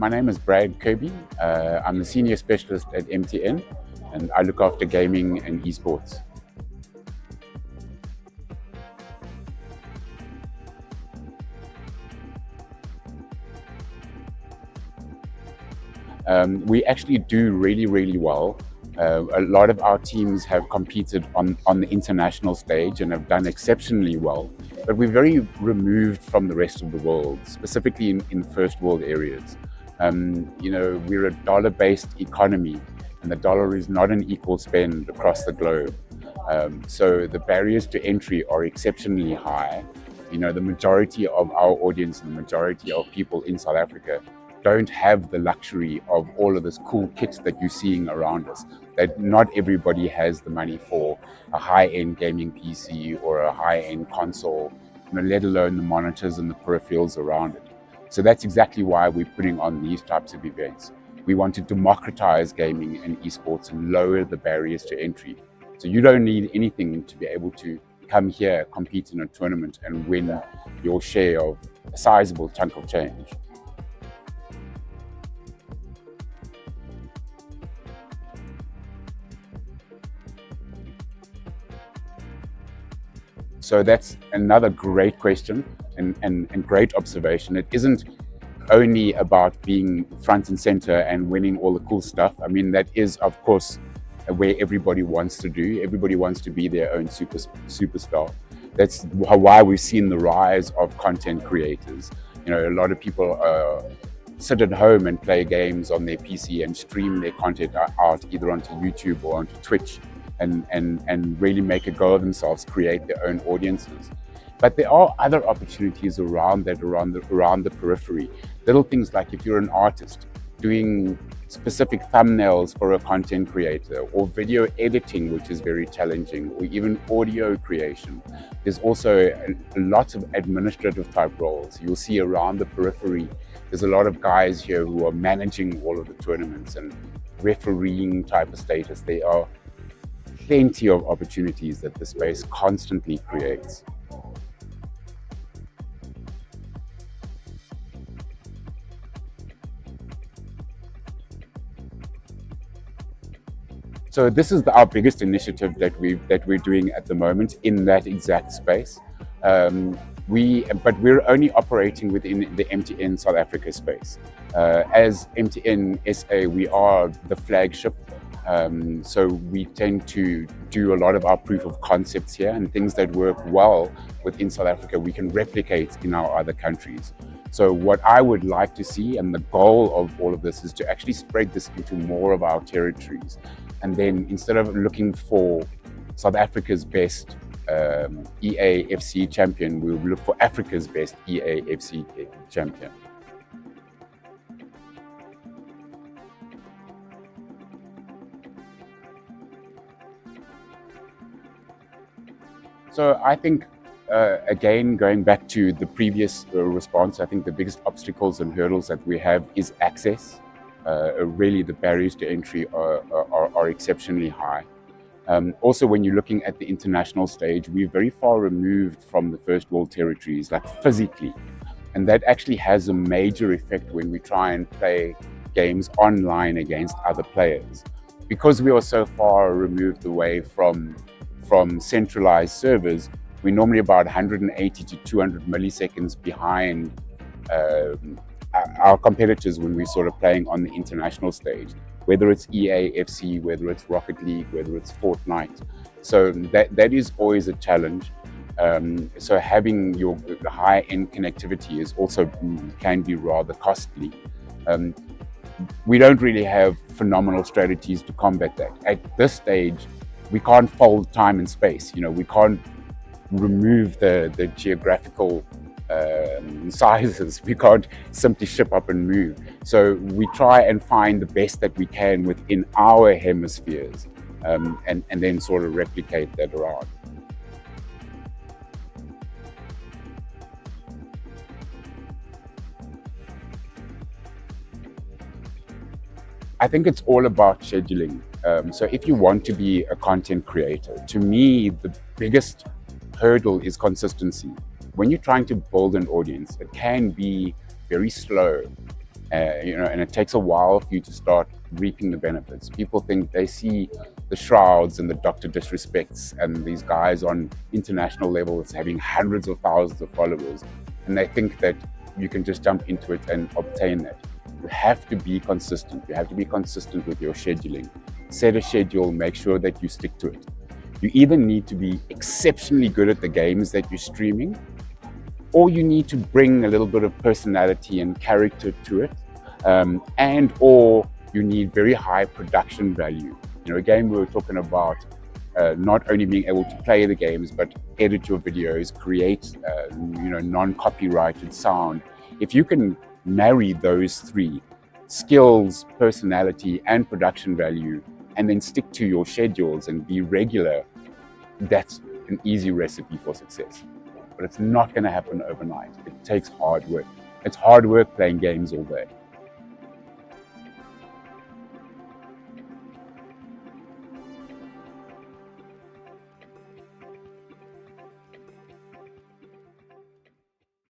My name is Brad Kirby. I'm the senior specialist at MTN, and I look after gaming and esports. We actually do really well. A lot of our teams have competed on the international stage and have done exceptionally well. But we're very removed from the rest of the world, specifically in first world areas. We're a dollar-based economy, and the dollar is not an equal spend across the globe. So the barriers to entry are exceptionally high. The majority of our audience and the majority of people in South Africa don't have the luxury of all of this cool kit that you're seeing around us. That not everybody has the money for a high-end gaming PC or a high-end console, let alone the monitors and the peripherals around it. So that's exactly why we're putting on these types of events. We want to democratize gaming and esports and lower the barriers to entry. So you don't need anything to be able to come here, compete in a tournament and win your share of a sizable chunk of change. So that's another great question and great observation. It isn't only about being front and center and winning all the cool stuff. I mean, that is, of course, where everybody wants to do. Everybody wants to be their own superstar. That's why we've seen the rise of content creators. A lot of people sit at home and play games on their PC and stream their content out either onto YouTube or onto Twitch. And really make a go of themselves, create their own audiences. But there are other opportunities around that, around the periphery. Little things like if you're an artist, doing specific thumbnails for a content creator, or video editing, which is very challenging, or even audio creation. There's also lots of administrative type roles. You'll see around the periphery, there's a lot of guys here who are managing all of the tournaments and refereeing type of status. There are plenty of opportunities that the space constantly creates. So this is our biggest initiative that we're doing at the moment in that exact space. But we're only operating within the MTN South Africa space. As MTN SA, we are the flagship. So we tend to do a lot of our proof of concepts here, and things that work well within South Africa we can replicate in our other countries. So what I would like to see, and the goal of all of this, is to actually spread this into more of our territories. And then instead of looking for South Africa's best EAFC champion, we'll look for Africa's best EAFC champion. So I think, again, going back to the previous response, I think the biggest obstacles and hurdles that we have is access. Really, the barriers to entry are exceptionally high. Also, when you're looking at the international stage, we're very far removed from the first world territories, like physically. And that actually has a major effect when we try and play games online against other players. Because we are so far removed away from centralized servers, we're normally about 180 to 200 milliseconds behind our competitors when we're sort of playing on the international stage, whether it's EAFC, whether it's Rocket League, whether it's Fortnite. So that is always a challenge. So having your high-end connectivity is also can be rather costly. We don't really have phenomenal strategies to combat that. At this stage, we can't fold time and space. We can't remove the geographical sizes. We can't simply ship up and move. So we try and find the best that we can within our hemispheres, and then sort of replicate that around. I think it's all about scheduling. So if you want to be a content creator, to me, the biggest hurdle is consistency. When you're trying to build an audience, it can be very slow. and it takes a while for you to start reaping the benefits. People think they see the shrouds and the Dr. Disrespects and these guys on international levels having hundreds of thousands of followers, and they think that you can just jump into it and obtain that. You have to be consistent. You have to be consistent with your scheduling. Set a schedule, make sure that you stick to it. You either need to be exceptionally good at the games that you're streaming, or you need to bring a little bit of personality and character to it, and or you need very high production value. Again, we were talking about not only being able to play the games, but edit your videos, create non-copyrighted sound. If you can marry those three, skills, personality, and production value, and then stick to your schedules and be regular, that's an easy recipe for success. But it's not going to happen overnight. It takes hard work. It's hard work playing games all day.